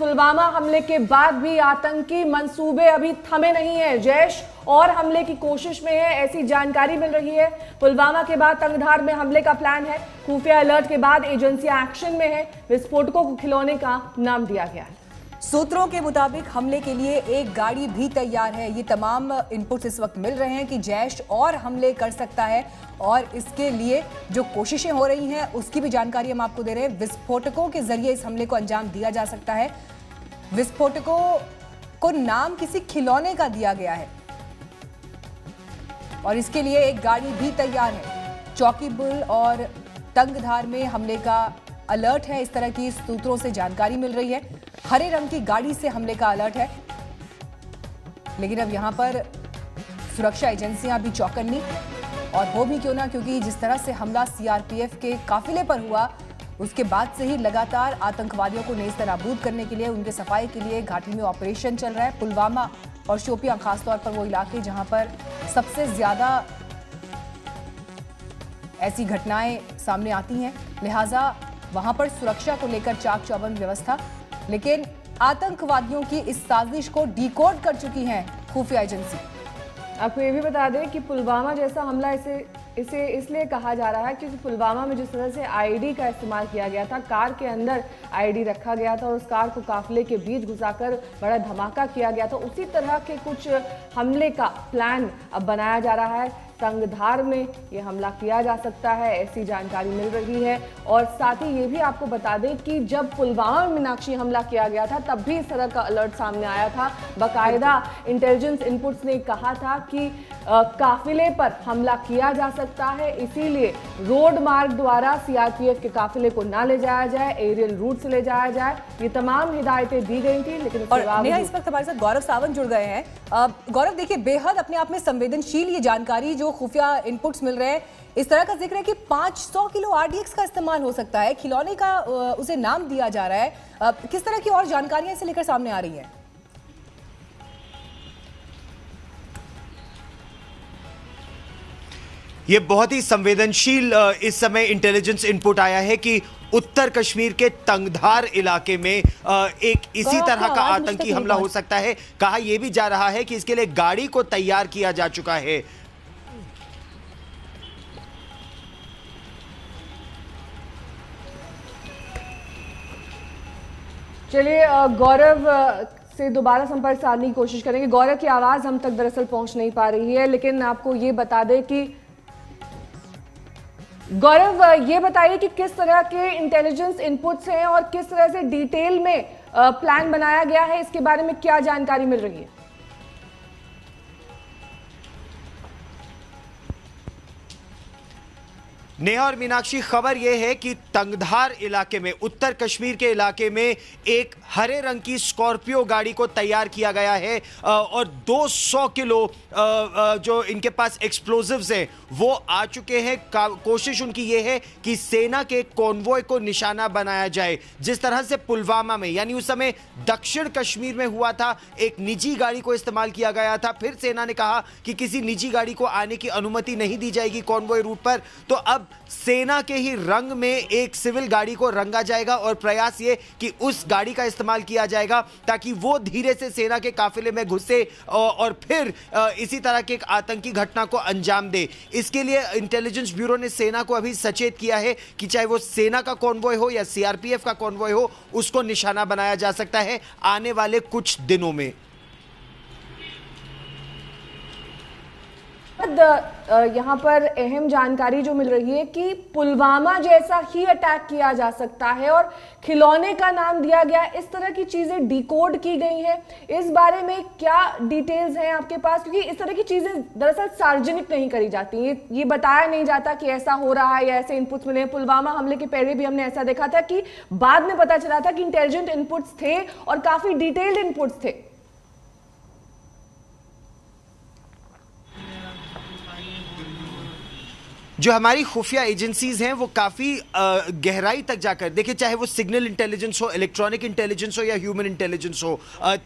पुलवामा हमले के बाद भी आतंकी मंसूबे अभी थमे नहीं है। जैश और हमले की कोशिश में है, ऐसी जानकारी मिल रही है। पुलवामा के बाद तंगधार में हमले का प्लान है। खुफिया अलर्ट के बाद एजेंसियां एक्शन में है। विस्फोटकों को खिलौने का नाम दिया गया है। सूत्रों के मुताबिक हमले के लिए एक गाड़ी भी तैयार है। ये तमाम इनपुट्स इस वक्त मिल रहे हैं कि जैश और हमले कर सकता है और इसके लिए जो कोशिशें हो रही हैं उसकी भी जानकारी हम आपको दे रहे हैं। विस्फोटकों के जरिए इस हमले को अंजाम दिया जा सकता है। विस्फोटकों को नाम किसी खिलौने का दिया गया है और इसके लिए एक गाड़ी भी तैयार है। चौकीबुल और तंगधार में हमले का अलर्ट है, इस तरह की सूत्रों से जानकारी मिल रही है। हरे रंग की गाड़ी से हमले का अलर्ट है, लेकिन अब यहां पर सुरक्षा एजेंसियां भी चौकन्नी, और हो भी क्यों ना, क्योंकि जिस तरह से हमला सीआरपीएफ के काफिले पर हुआ उसके बाद से ही लगातार आतंकवादियों को नेस्तनाबूद करने के लिए, उनके सफाई के लिए घाटी में ऑपरेशन चल रहा है। पुलवामा और शोपियां खासतौर पर वो इलाके जहां पर सबसे ज्यादा ऐसी घटनाएं सामने आती हैं, लिहाजा वहां पर सुरक्षा को लेकर चाक चौबंद व्यवस्था। लेकिन आतंकवादियों की इस साजिश को डिकोड कर चुकी है खुफिया एजेंसी। आपको ये भी बता दें कि पुलवामा जैसा हमला इसे इसलिए कहा जा रहा है क्योंकि पुलवामा में जिस तरह से आईडी का इस्तेमाल किया गया था, कार के अंदर आईडी रखा गया था और उस कार को काफिले के बीच घुसाकर बड़ा धमाका किया गया था, उसी तरह के कुछ हमले का प्लान अब बनाया जा रहा है। तंगधार में ये हमला किया जा सकता है, ऐसी जानकारी मिल रही है। और साथ ही ये भी आपको बता दें कि जब पुलवामा में मीनाक्षी हमला किया गया था तब भी इस तरह का अलर्ट सामने आया था। बाकायदा इंटेलिजेंस इनपुट्स ने कहा था कि काफिले पर हमला किया जा सकता है, इसीलिए रोड मार्ग द्वारा सीआरपीएफ के काफिले को ना ले जाया जाए, एरियल रूट से ले जाया जाए। ये तमाम हिदायतें दी गई थी, लेकिन इस वक्त हमारे साथ गौरव सावंत जुड़ गए हैं। गौरव, देखिए, बेहद अपने आप में संवेदनशील ये जानकारी जो खुफिया इनपुट्स मिल रहे हैं, इस तरह का जिक्र है कि 500 किलो आरडीएक्स का इस्तेमाल हो सकता है, खिलौने का उसे नाम दिया जा रहा है। किस तरह की और जानकारियां इसे लेकर सामने आ रही हैं? ये बहुत ही संवेदनशील इस समय इंटेलिजेंस इनपुट आया है कि उत्तर कश्मीर के तंगधार इलाके में एक इसी तरह का आतंकी हमला हो सकता है। कहा यह भी जा रहा है कि इसके लिए गाड़ी को तैयार किया जा चुका है। चलिए गौरव से दोबारा संपर्क साधने की कोशिश करेंगे। गौरव की आवाज हम तक दरअसल पहुंच नहीं पा रही है, लेकिन आपको ये बता दें कि गौरव, ये बताइए कि किस तरह के इंटेलिजेंस इनपुट्स हैं और किस तरह से डिटेल में प्लान बनाया गया है, इसके बारे में क्या जानकारी मिल रही है? नेहा और मीनाक्षी, खबर यह है कि तंगधार इलाके में, उत्तर कश्मीर के इलाके में एक हरे रंग की स्कॉर्पियो गाड़ी को तैयार किया गया है और 200 किलो जो इनके पास एक्सप्लोजिव्स हैं वो आ चुके हैं। कोशिश उनकी ये है कि सेना के कॉन्वॉय को निशाना बनाया जाए। जिस तरह से पुलवामा में, यानी उस समय दक्षिण कश्मीर में हुआ था, एक निजी गाड़ी को इस्तेमाल किया गया था, फिर सेना ने कहा कि किसी निजी गाड़ी को आने की अनुमति नहीं दी जाएगी कॉन्वॉय रूट पर, तो अब सेना के ही रंग में एक सिविल गाड़ी को रंगा जाएगा और प्रयास ये कि उस गाड़ी का इस्तेमाल किया जाएगा ताकि वो धीरे से सेना के काफिले में घुसे और फिर इसी तरह के एक आतंकी घटना को अंजाम दे। इसके लिए इंटेलिजेंस ब्यूरो ने सेना को अभी सचेत किया है कि चाहे वो सेना का कॉन्वॉय हो या सीआरपीएफ का कॉन्वॉय हो, उसको निशाना बनाया जा सकता है आने वाले कुछ दिनों में। यहाँ पर अहम जानकारी जो मिल रही है कि पुलवामा जैसा ही अटैक किया जा सकता है और खिलौने का नाम दिया गया, इस तरह की चीजें डिकोड की गई हैं। इस बारे में क्या डिटेल्स हैं आपके पास? क्योंकि इस तरह की चीजें दरअसल सार्वजनिक नहीं करी जाती, ये बताया नहीं जाता कि ऐसा हो रहा है या ऐसे इनपुट्स मिले। पुलवामा हमले के पहले भी हमने ऐसा देखा था कि बाद में पता चला था कि इंटेलिजेंट इनपुट्स थे और काफी डिटेल्ड इनपुट्स थे। जो हमारी खुफिया एजेंसीज हैं वो काफ़ी गहराई तक जाकर देखिए, चाहे वो सिग्नल इंटेलिजेंस हो, इलेक्ट्रॉनिक इंटेलिजेंस हो या ह्यूमन इंटेलिजेंस हो,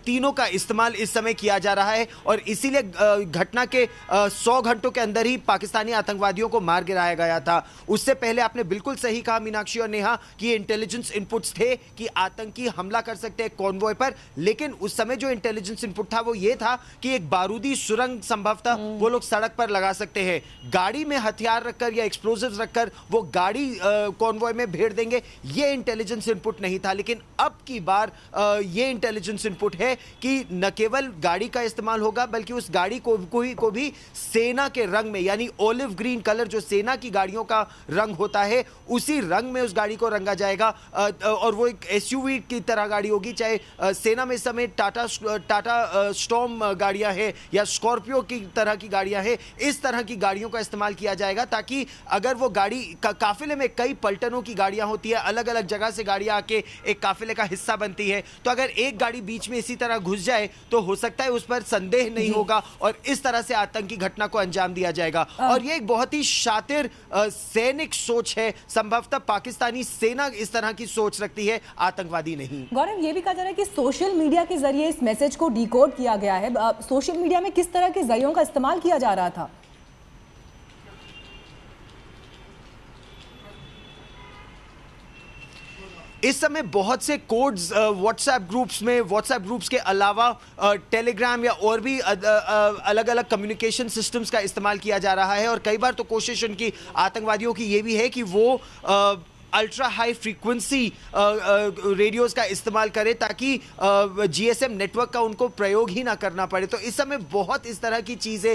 तीनों का इस्तेमाल इस समय किया जा रहा है। और इसीलिए घटना के 100 घंटों के अंदर ही पाकिस्तानी आतंकवादियों को मार गिराया गया था। उससे पहले आपने बिल्कुल सही कहा मीनाक्षी और नेहा कि ये इंटेलिजेंस इनपुट्स थे कि आतंकी हमला कर सकते हैं कॉन्वॉय पर, लेकिन उस समय जो इंटेलिजेंस इनपुट था वो ये था कि एक बारूदी सुरंग संभवतः वो लोग सड़क पर लगा सकते हैं। गाड़ी में हथियार रखकर या एक्सप्लोजिव्स रखकर वो गाड़ी कॉन्वॉय में भेड़ देंगे, ये इंटेलिजेंस इनपुट नहीं था। लेकिन अब की बार ये इंटेलिजेंस इनपुट है कि न केवल गाड़ी का इस्तेमाल होगा बल्कि उस गाड़ी को भी सेना के रंग में, यानी ओलिव ग्रीन कलर जो सेना की गाड़ियों का रंग होता है उसी रंग में उस गाड़ी को रंगा जाएगा। और वो एक एसयूवी की तरह गाड़ी होगी। चाहे सेना में इस समय टाटा स्टॉर्म गाड़ियां हैं या स्कॉर्पियो की तरह की गाड़ियां हैं, इस तरह की गाड़ियों का इस्तेमाल किया जाएगा ताकि अगर वो गाड़ी काफिले में कई पलटनों की गाड़ियां होती है, अलग अलग जगह से गाड़ियां आके एक काफिले का हिस्सा बनती है, तो अगर एक गाड़ी बीच में इसी तरह घुस जाए तो हो सकता है उस पर संदेह नहीं होगा और इस तरह से आतंकी घटना को अंजाम दिया जाएगा। और ये एक बहुत ही शातिर सैनिक सोच है। संभवतः पाकिस्तानी सेना इस तरह की सोच रखती है, आतंकवादी नहीं। गौरव, ये भी कहा जा रहा है कि सोशल मीडिया के जरिए इस मैसेज को डिकोड किया गया है। सोशल मीडिया में किस तरह के जरियों का इस्तेमाल किया जा रहा था? इस समय बहुत से कोड्स व्हाट्सएप ग्रुप्स के अलावा टेलीग्राम या और भी अलग अलग कम्युनिकेशन सिस्टम्स का इस्तेमाल किया जा रहा है। और कई बार तो कोशिश उनकी आतंकवादियों की ये भी है कि वो अल्ट्रा हाई फ्रीक्वेंसी रेडियोस का इस्तेमाल करें ताकि जीएसएम नेटवर्क का उनको प्रयोग ही ना करना पड़े। तो इस समय बहुत इस तरह की चीज़ें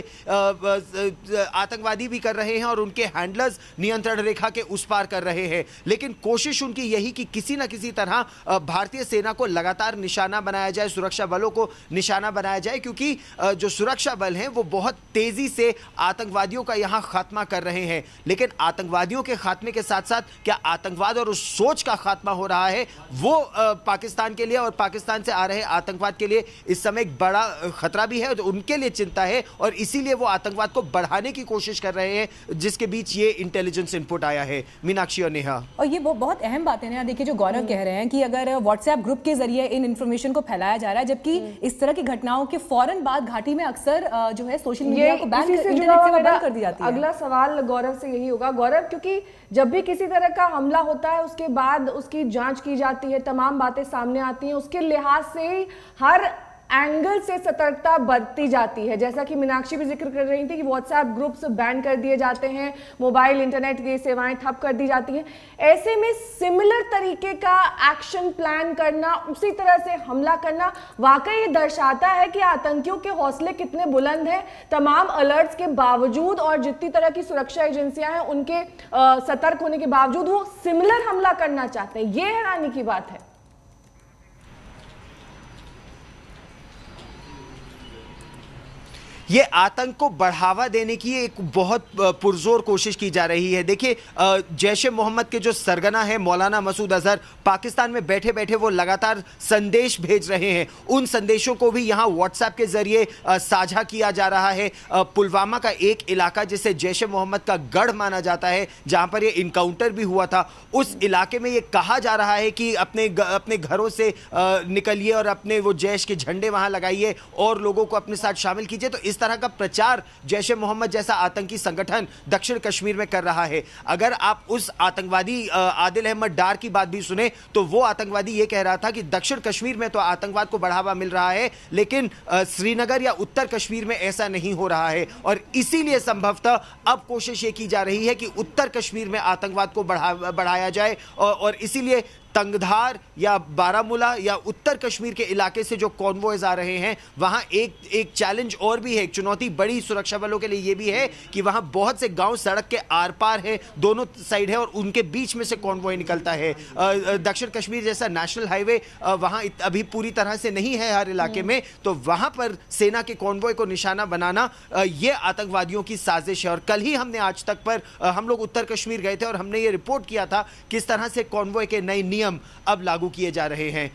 आतंकवादी भी कर रहे हैं और उनके हैंडलर्स नियंत्रण रेखा के उस पार कर रहे हैं। लेकिन कोशिश उनकी यही कि किसी ना किसी तरह भारतीय सेना को लगातार निशाना बनाया जाए, सुरक्षा बलों को निशाना बनाया जाए, क्योंकि जो सुरक्षा बल हैं वो बहुत तेज़ी से आतंकवादियों का यहाँ खात्मा कर रहे हैं। लेकिन आतंकवादियों के खात्मे के साथ साथ क्या आतंकवाद और उस सोच का खात्मा हो रहा है, वो पाकिस्तान के लिए और पाकिस्तान से आ रहे आतंकवाद के लिए इस समय एक बड़ा खतरा भी है, तो उनके लिए चिंता है और इसीलिए वो आतंकवाद को बढ़ाने की कोशिश कर रहे हैं, जिसके बीच ये इंटेलिजेंस इनपुट आया है। मीनाक्षी और नेहा, और ये बहुत अहम बात है ना। देखिए, जो गौरव कह रहे हैं कि अगर व्हाट्सएप ग्रुप के जरिए इन इंफॉर्मेशन को फैलाया जा रहा है, जबकि इस तरह की घटनाओं के फौरन बाद घाटी में अक्सर जो है सोशल मीडिया को बैन कर दी जाती है। अगला सवाल गौरव से यही होगा। गौरव, क्योंकि जब भी किसी तरह का हमला होता है उसके बाद उसकी जांच की जाती है, तमाम बातें सामने आती हैं, उसके लिहाज से हर एंगल से सतर्कता बरती जाती है। जैसा कि मीनाक्षी भी जिक्र कर रही थी कि व्हाट्सएप ग्रुप्स बैन कर दिए जाते हैं, मोबाइल इंटरनेट की सेवाएं ठप कर दी जाती हैं। ऐसे में सिमिलर तरीके का एक्शन प्लान करना, उसी तरह से हमला करना, वाकई ये दर्शाता है कि आतंकियों के हौसले कितने बुलंद हैं। तमाम अलर्ट्स के बावजूद और जितनी तरह की सुरक्षा एजेंसियां हैं उनके सतर्क होने के बावजूद वो सिमिलर हमला करना चाहते हैं। ये हैरानी की बात है। ये आतंक को बढ़ावा देने की एक बहुत पुरजोर कोशिश की जा रही है। देखिए, जैश ए मोहम्मद के जो सरगना है मौलाना मसूद अजहर, पाकिस्तान में बैठे बैठे वो लगातार संदेश भेज रहे हैं। उन संदेशों को भी यहाँ व्हाट्सएप के जरिए साझा किया जा रहा है। पुलवामा का एक इलाका जिसे जैश ए मोहम्मद का गढ़ माना जाता है, जहाँ पर ये इनकाउंटर भी हुआ था, उस इलाके में ये कहा जा रहा है कि अपने घरों से निकलिए और अपने वो जैश के झंडे वहाँ लगाइए और लोगों को अपने साथ शामिल कीजिए। तो इस तरह का प्रचार जैश ए मोहम्मद जैसा आतंकी संगठन दक्षिण कश्मीर में कर रहा है। अगर आप उस आतंकवादी आदिल अहमद डार की बात भी सुने तो वो आतंकवादी ये कह रहा था कि दक्षिण कश्मीर में तो आतंकवाद को बढ़ावा मिल रहा है, लेकिन श्रीनगर या उत्तर कश्मीर में ऐसा नहीं हो रहा है। और इसीलिए संभवतः अब कोशिश ये की जा रही है कि उत्तर कश्मीर में आतंकवाद को बढ़ाया जाए और इसीलिए तंगधार या बारामूला या उत्तर कश्मीर के इलाके से जो कॉन्वॉयज आ रहे हैं, वहां एक चैलेंज और भी है, एक चुनौती बड़ी सुरक्षा बलों के लिए ये भी है कि वहां बहुत से गांव सड़क के आर पार है, दोनों साइड है और उनके बीच में से कॉन्वॉय निकलता है। दक्षिण कश्मीर जैसा नेशनल हाईवे वहां अभी पूरी तरह से नहीं है हर इलाके में, तो वहां पर सेना के कॉन्वॉय को निशाना बनाना ये आतंकवादियों की साजिश है। और कल ही हमने आज तक पर हम लोग उत्तर कश्मीर गए थे और हमने ये रिपोर्ट किया था किस तरह से कॉन्वॉय के नए नियम अब लागू किए जा रहे हैं।